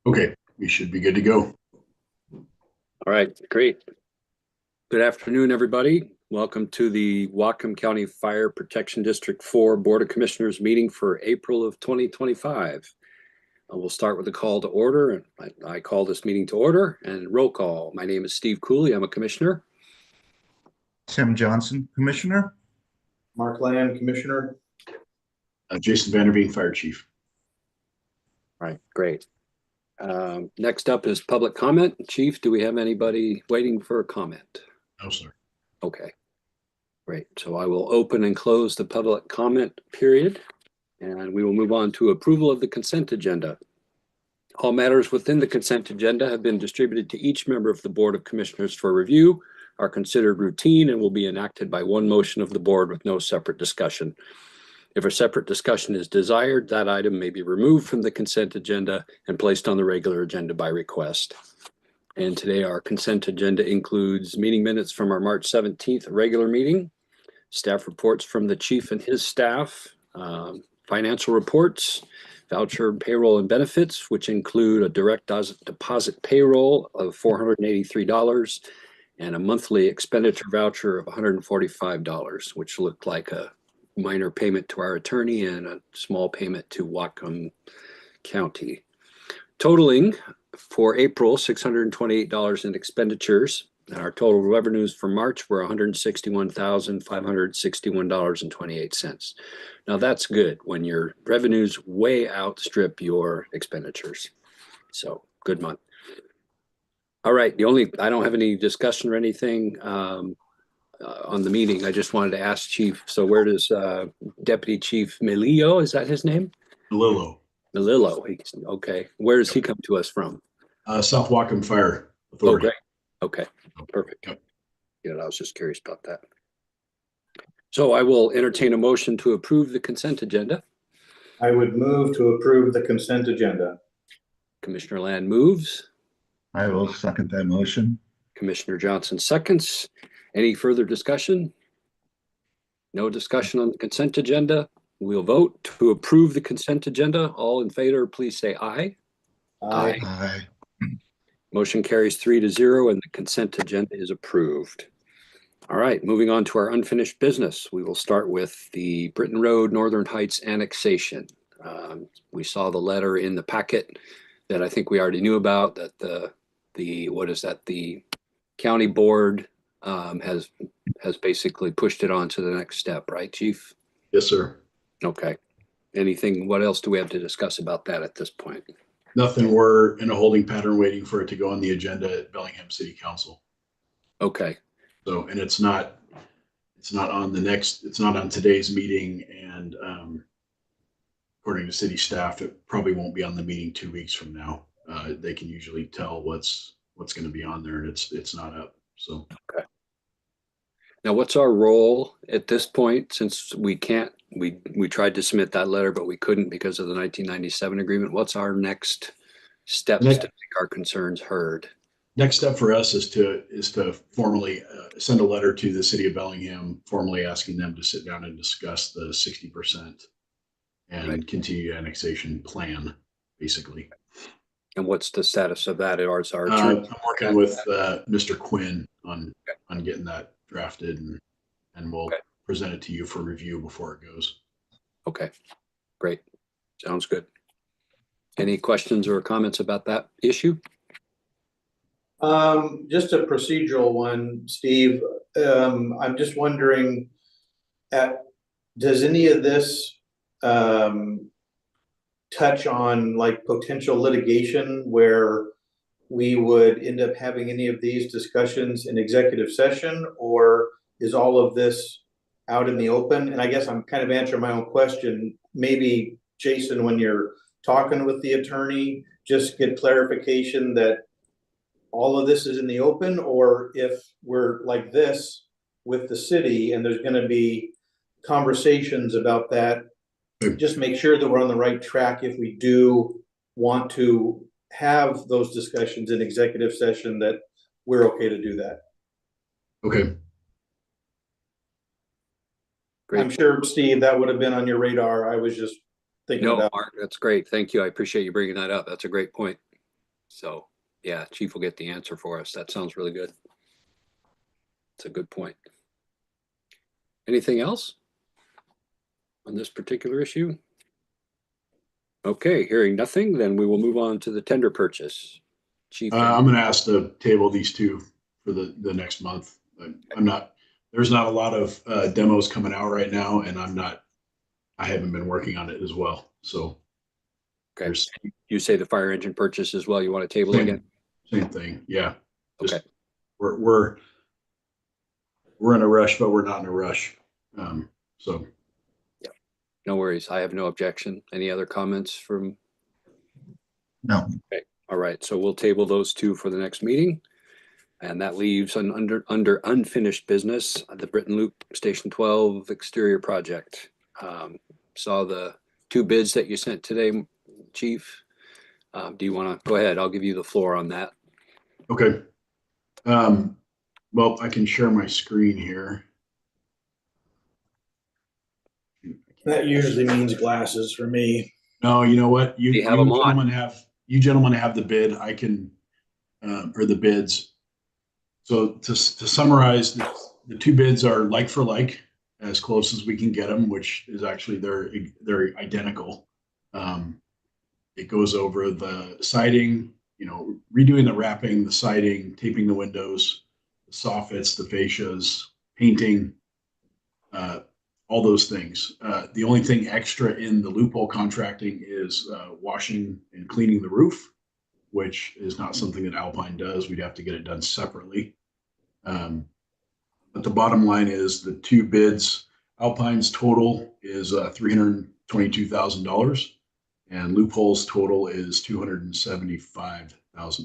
Okay, we should be good to go. All right, great. Good afternoon, everybody. Welcome to the Whatcom County Fire Protection District 4 Board of Commissioners meeting for April of 2025. We'll start with a call to order. I call this meeting to order and roll call. My name is Steve Cooley. I'm a commissioner. Tim Johnson, Commissioner. Mark Land, Commissioner. Jason Vanderveen, Fire Chief. All right, great. Next up is public comment. Chief, do we have anybody waiting for a comment? No, sir. Okay, great. So I will open and close the public comment period, and we will move on to approval of the consent agenda. All matters within the consent agenda have been distributed to each member of the Board of Commissioners for review, are considered routine, and will be enacted by one motion of the board with no separate discussion. If a separate discussion is desired, that item may be removed from the consent agenda and placed on the regular agenda by request. And today our consent agenda includes meeting minutes from our March 17th regular meeting, staff reports from the chief and his staff, financial reports, voucher payroll and benefits, which include a direct deposit payroll of $483 and a monthly expenditure voucher of $145, which looked like a minor payment to our attorney and a small payment to Whatcom County. Totaling for April, $628 in expenditures, and our total revenues for March were $161,561.28. Now that's good when your revenues way outstrip your expenditures. So good month. All right, I don't have any discussion or anything on the meeting. I just wanted to ask Chief, so where does Deputy Chief Melillo, is that his name? Melillo. Okay. Where does he come to us from? South Whatcom Fire Authority. Oh, great. Okay, perfect. Yep. Yeah, I was just curious about that. So I will entertain a motion to approve the consent agenda. I would move to approve the consent agenda. Commissioner Land moves. I will second that motion. Commissioner Johnson seconds. Any further discussion? No discussion on the consent agenda. We'll vote to approve the consent agenda. All in favor, please say aye. Aye. Aye. Motion carries 3-0 and the consent agenda is approved. All right, moving on to our unfinished business. We will start with the Britton Road Northern Heights annexation. We saw the letter in the packet that I think we already knew about, that the county board has basically pushed it on to the next step, right, Chief? Yes, sir. Okay. What else do we have to discuss about that at this point? Nothing. We're in a holding pattern waiting for it to go on the agenda at Bellingham City Council. Okay. So, and it's not on today's meeting, and according to city staff, it probably won't be on the meeting 2 weeks from now. They can usually tell what's going to be on there, and it's not up. So, okay. Now, what's our role at this point, since we tried to submit that letter, but we couldn't because of the 1997 agreement? What's our next steps to make our concerns heard? Next step for us is to formally send a letter to the city of Bellingham, formally asking them to sit down and discuss the 60% and continued annexation plan, basically. And what's the status of that? I'm working with Mr. Quinn on getting that drafted, and we'll present it to you for review before it goes. Okay, great. Sounds good. Any questions or comments about that issue? Just a procedural one, Steve. I'm just wondering, does any of this touch on like potential litigation where we would end up having any of these discussions in executive session, or is all of this out in the open? And I guess I'm kind of answering my own question. Maybe, Jason, when you're talking with the attorney, just get clarification that all of this is in the open, or if we're like this with the city and there's going to be conversations about that, just make sure that we're on the right track if we do want to have those discussions in executive session, that we're okay to do that. Okay. Great. I'm sure, Steve, that would have been on your radar. I was just thinking about. Mark, that's great. Thank you. I appreciate you bringing that up. That's a great point. So, yeah, Chief will get the answer for us. That sounds really good. It's a good point. Anything else on this particular issue? Okay, hearing nothing, then we will move on to the tender purchase. Chief, I'm going to ask to table these two for the next month. There's not a lot of demos coming out right now, and I haven't been working on it as well. So okay, you say the fire engine purchase as well. You want to table again? Same thing. Yeah. Okay. We're in a rush, but we're not in a rush. So. Yeah. No worries. I have no objection. Any other comments from? No. Okay. All right. So we'll table those two for the next meeting. And that leaves under unfinished business, the Britton Loop Station 12 exterior project. Saw the two bids that you sent today, Chief. Do you want to go ahead? I'll give you the floor on that. Okay. Well, I can share my screen here. That usually means glasses for me. No, you know what? You have them on. You gentlemen have the bid. I can, or the bids. So to summarize, the two bids are like for like, as close as we can get them, which is actually they're identical. It goes over the siding, redoing the wrapping, the siding, taping the windows, the soffits, the fascias, painting, all those things. The only thing extra in the loophole contracting is washing and cleaning the roof, which is not something that Alpine does. We'd have to get it done separately. But the bottom line is the two bids, Alpine's total is $322,000 and Loophole's total is $275,000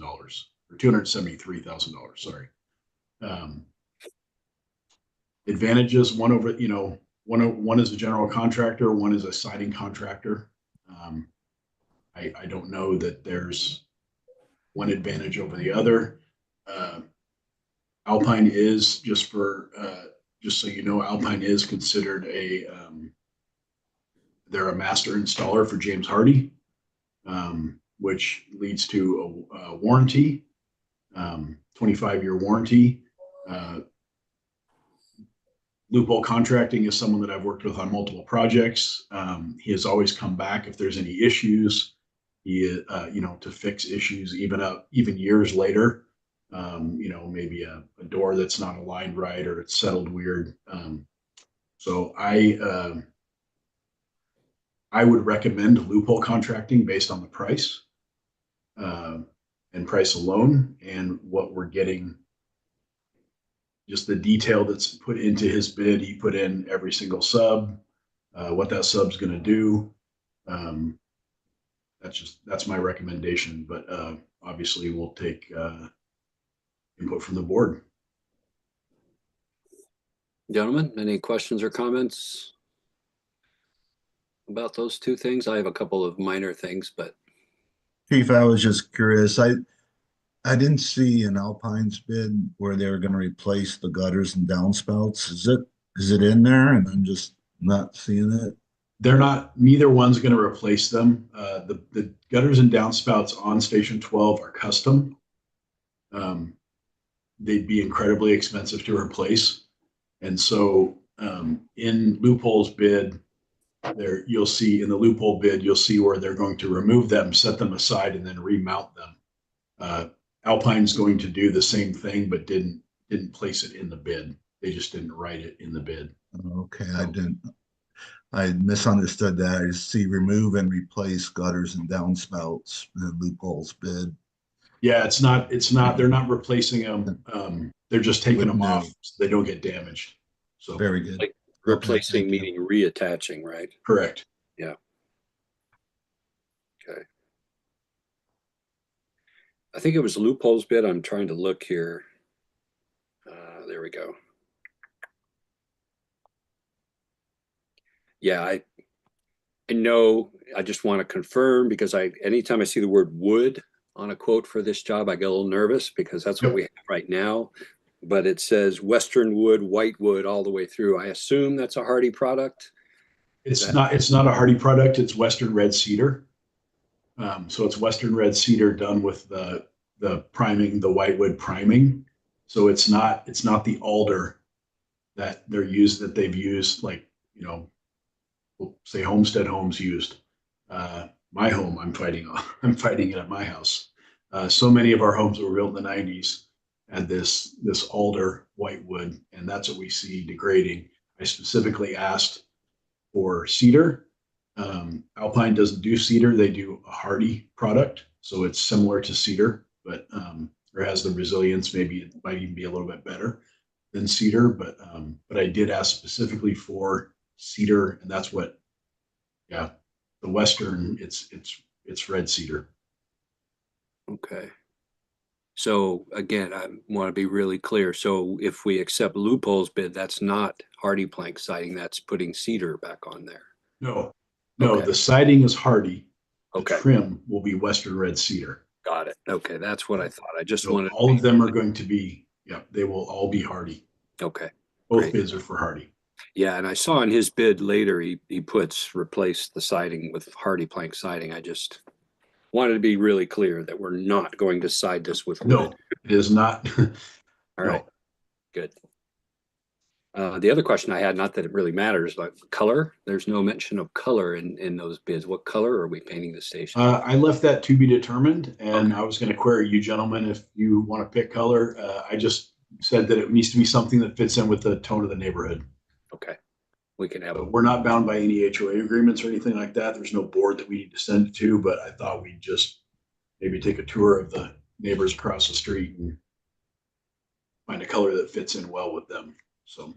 or $273,000. Sorry. Advantages, one is a general contractor, one is a siding contractor. I don't know that there's one advantage over the other. Alpine is just so you know, Alpine is considered they're a master installer for James Hardie, which leads to a warranty, 25-year warranty. Loophole Contracting is someone that I've worked with on multiple projects. He has always come back if there's any issues, to fix issues even years later. Maybe a door that's not aligned right or it's settled weird. So I would recommend Loophole Contracting based on the price and price alone and what we're getting. Just the detail that's put into his bid. He put in every single sub, what that sub's going to do. That's my recommendation, but obviously we'll take input from the board. Gentlemen, any questions or comments about those two things? I have a couple of minor things, but. Chief, I was just curious. I didn't see in Alpine's bid where they were going to replace the gutters and downspouts. Is it in there and I'm just not seeing it? Neither one's going to replace them. The gutters and downspouts on Station 12 are custom. They'd be incredibly expensive to replace. And so in Loophole's bid, you'll see where they're going to remove them, set them aside, and then remount them. Alpine's going to do the same thing, but didn't place it in the bid. They just didn't write it in the bid. Okay, I misunderstood that. I see remove and replace gutters and downspouts in Loophole's bid. Yeah, it's not, they're not replacing them. They're just taking them off so they don't get damaged. So very good. Like replacing meaning reattaching, right? Correct. Yeah. Okay. I think it was Loophole's bid. I'm trying to look here. There we go. Yeah, I know. I just want to confirm because anytime I see the word wood on a quote for this job, I get a little nervous because that's what we have right now. But it says Western wood, white wood all the way through. I assume that's a Hardie product. It's not a Hardie product. It's Western red cedar. So it's Western red cedar done with the priming, the whitewood priming. So it's not the alder that they've used, like, you know, say Homestead Homes used. My home, I'm fighting it at my house. So many of our homes were built in the 90s had this alder whitewood, and that's what we see degrading. I specifically asked for cedar. Alpine doesn't do cedar; they do a hardy product, so it's similar to cedar, but or has the resilience. Maybe it might even be a little bit better than cedar, but I did ask specifically for cedar, and that's what, yeah, the Western, it's red cedar. Okay. So again, I want to be really clear. So if we accept Loophole's bid, that's not hardy plank siding, that's putting cedar back on there. No, Okay. the siding is hardy. The Okay, trim will be Western red cedar. got it. Okay, that's what I thought. I just So wanted. all of them are going to be, yeah, they will all be hardy. Okay, Both great. bids are for hardy. Yeah, and I saw in his bid later, he puts replace the siding with hardy plank siding. I just wanted to be really clear that we're not going to side this with wood. No, it is not. All right, good. The other question I had, not that it really matters, but color. There's no mention of color in those bids. What color are we painting the station? I left that to be determined, and Okay. I was going to query you gentlemen if you want to pick color. I just said that it needs to be something that fits in with the tone of the neighborhood. Okay, we can have But we're not bound by any HOA agreements or anything like that. There's no board that we need to send it to, but I thought we'd just maybe take a tour of the neighbors across the street and find a color that fits in well with them. So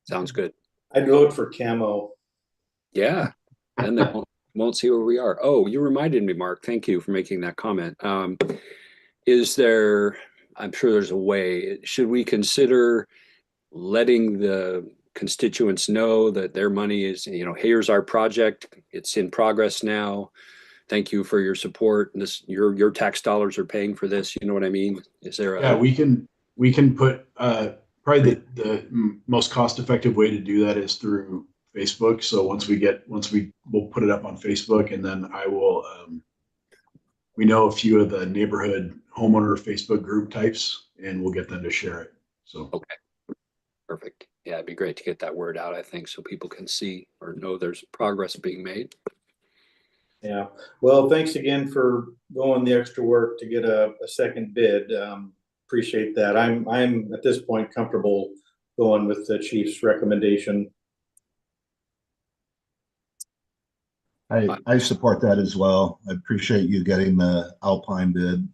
sounds good. I'd vote for camo. Yeah, and they won't see where we are. Oh, you reminded me, Mark. Thank you for making that comment. Is there, I'm sure there's a way, should we consider letting the constituents know that their money is, you know, here's our project, it's in progress now. Thank you for your support. This, your tax dollars are paying for this. You know what I mean? Is there yeah, we can put probably the most cost effective way to do that is through Facebook. So we'll put it up on Facebook, and then I will we know a few of the neighborhood homeowner Facebook group types, and we'll get them to share it. So okay, perfect. Yeah, it'd be great to get that word out, I think, so people can see or know there's progress being made. Yeah, well, thanks again for going the extra work to get a second bid. Appreciate that. I'm at this point comfortable going with the chief's recommendation. I support that as well. I appreciate you getting the Alpine bid.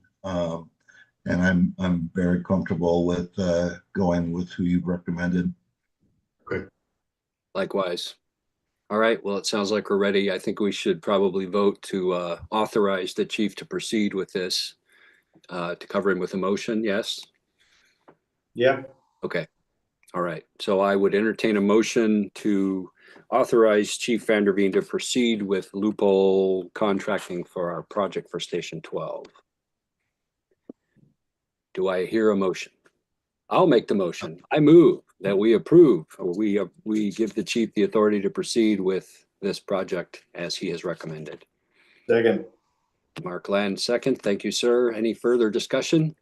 And I'm very comfortable with going with who you've recommended. okay. Likewise. All right, well, it sounds like we're ready. I think we should probably vote to authorize the chief to proceed with this, to cover him with a motion, yes? Yeah, Okay, all right. So I would entertain a motion to authorize Chief Vanderveen to proceed with loophole contracting for our project for Station 12. Do I hear a motion? I'll make the motion. I move that we approve, or we give the chief the authority to proceed with this project as he has recommended. second. Mark Land, second. Thank you, sir. Any further discussion?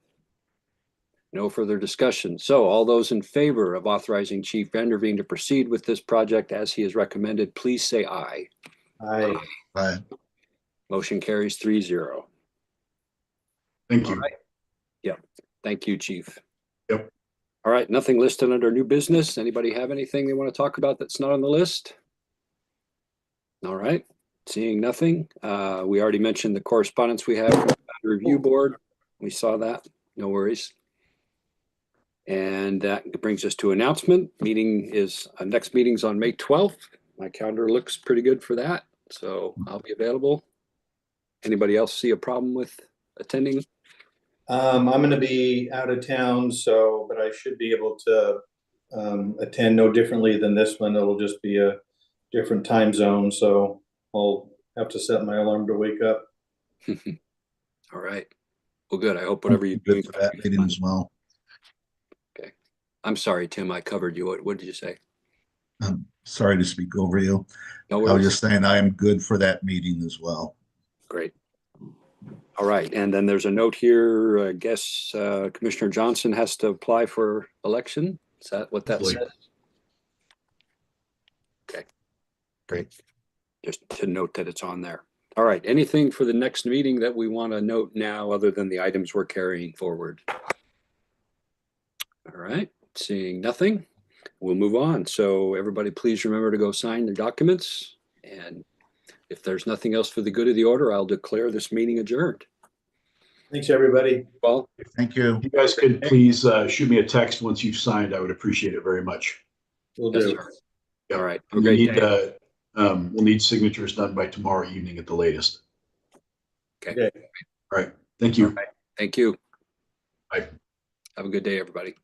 No further discussion. So all those in favor of authorizing Chief Vanderveen to proceed with this project as he has recommended, please say aye. Aye. Motion carries 3-0. Thank you. All right. Yep. Thank you, Chief. Yep. All right. Nothing listed under new business. Anybody have anything they want to talk about that's not on the list? All right. Seeing nothing. We already mentioned the correspondence we have from the review board. We saw that. No worries. And that brings us to announcement. Next meeting's on May 12th. My calendar looks pretty good for that, so I'll be available. Anybody else see a problem with attending? I'm gonna be out of town, but I should be able to attend no differently than this one. It'll just be a different time zone, so I'll have to set my alarm to wake up. All right. Well, good. I hope whatever you do Good for that meeting as well. Okay. I'm sorry, Tim. I covered you. What did you say? I'm sorry to speak over you. No I was worries. just saying I am good for that meeting as well. Great. All right, and then there's a note here, I guess Commissioner Johnson has to apply for election. Is that what that Hopefully. says? Okay, great. Just to note that it's on there. All right, anything for the next meeting that we want to note now other than the items we're carrying forward? All right, seeing nothing, we'll move on. So everybody, please remember to go sign the documents. And if there's nothing else for the good of the order, I'll declare this meeting adjourned. Thanks, everybody. Well, Thank you. If you guys could please shoot me a text once you've signed, I would appreciate it very much. We'll yes, do. sir. Yeah. All right, have a And we great need day. we'll need signatures done by tomorrow evening at the latest. Okay. All right. Thank you. All right. Thank you. Bye. Have a good day, everybody.